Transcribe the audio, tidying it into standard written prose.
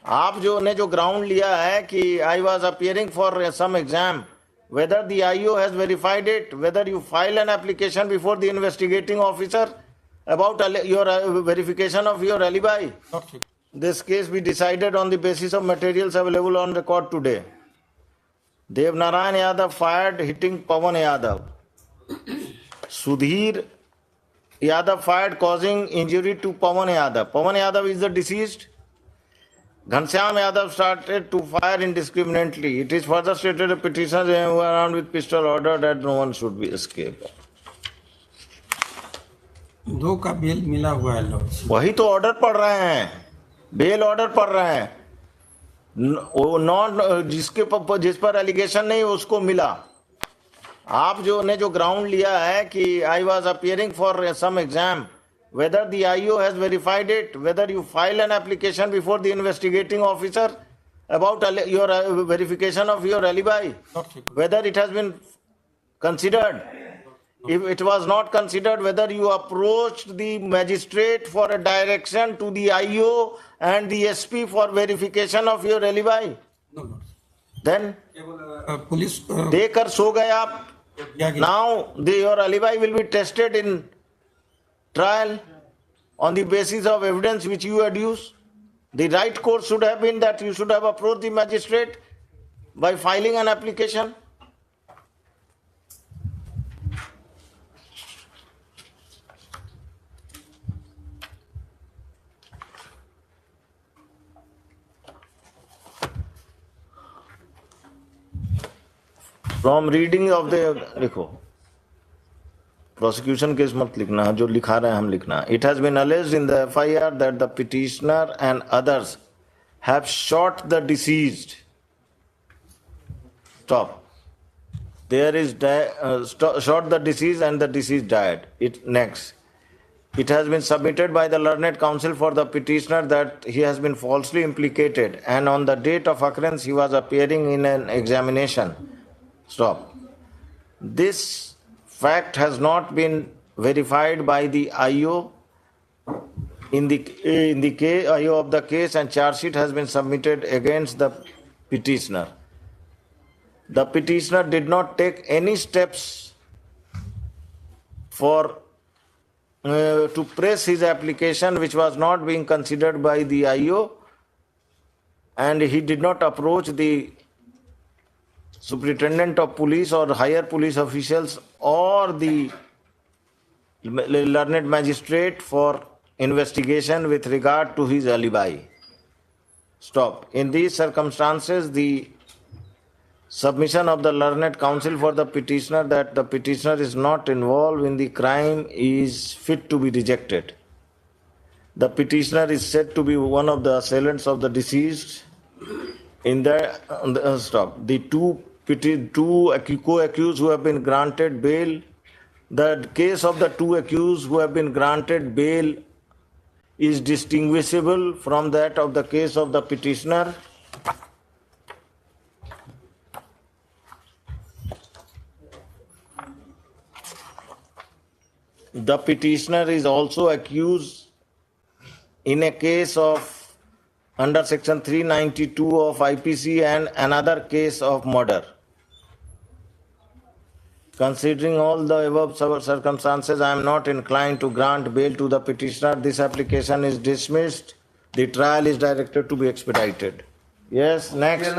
आप जो ग्राउंड लिया है कि I was appearing for some exam, whether the IO has verified it, whether you file an application before the investigating officer about your verification of your alibi. Okay. This case be decided on the basis of materials available on record today. Dev Narayan Yadav fired hitting Pawan Yadav. Sudhir Yadav fired causing injury to Pawan Yadav. Pawan Yadav is the deceased. Ghanshyam Yadav started to fire indiscriminately. It is further stated the petitioners who were armed with pistol ordered that no one should be escaped. दो का bell मिला हुआ है लोग। वही तो order पढ़ रहे हैं, बेल ऑर्डर पढ़ रहे हैं। वो नॉन जिस पर एलिगेशन नहीं उसको मिला। आप जो ग्राउंड लिया है कि I was appearing for some exam, whether the IO has verified it, whether you file an application before the investigating officer about your verification of your alibi, Okay. whether it has been considered. If it was not considered, whether you approached the magistrate for a direction to the IO and the SP for verification of your alibi. No, no. Then police देकर सो गए आप. दिया गया। Now your alibi will be tested in trial on the basis of evidence which you adduce. The right course should have been that you should have approached the magistrate by filing an application. From reading of the देखो prosecution case मत लिखना, जो लिखा रहे हैं हम लिखना. It has been alleged in the FIR that the petitioner and others have shot the deceased. Stop. There is shot the deceased and the deceased died. Next. It has been submitted by the learned counsel for the petitioner that he has been falsely implicated and on the date of occurrence he was appearing in an examination. Stop. This fact has not been verified by the IO in the case, IO of the case, and charge sheet has been submitted against the petitioner. The petitioner did not take any steps for to press his application, which was not being considered by the IO, and he did not approach the superintendent of police or higher police officials or the learned magistrate for investigation with regard to his alibi. Stop. In these circumstances, the submission of the learned counsel for the petitioner that the petitioner is not involved in the crime is fit to be rejected. The petitioner is said to be one of the assailants of the deceased. In the stop. The two co-accused who have been granted bail, the case of the two accused who have been granted bail is distinguishable from that of the case of the petitioner. The petitioner is also accused in a case of under section 392 of IPC and another case of murder. Considering all the above circumstances, I am not inclined to grant bail to the petitioner. This application is dismissed. The trial is directed to be expedited. Yes, next.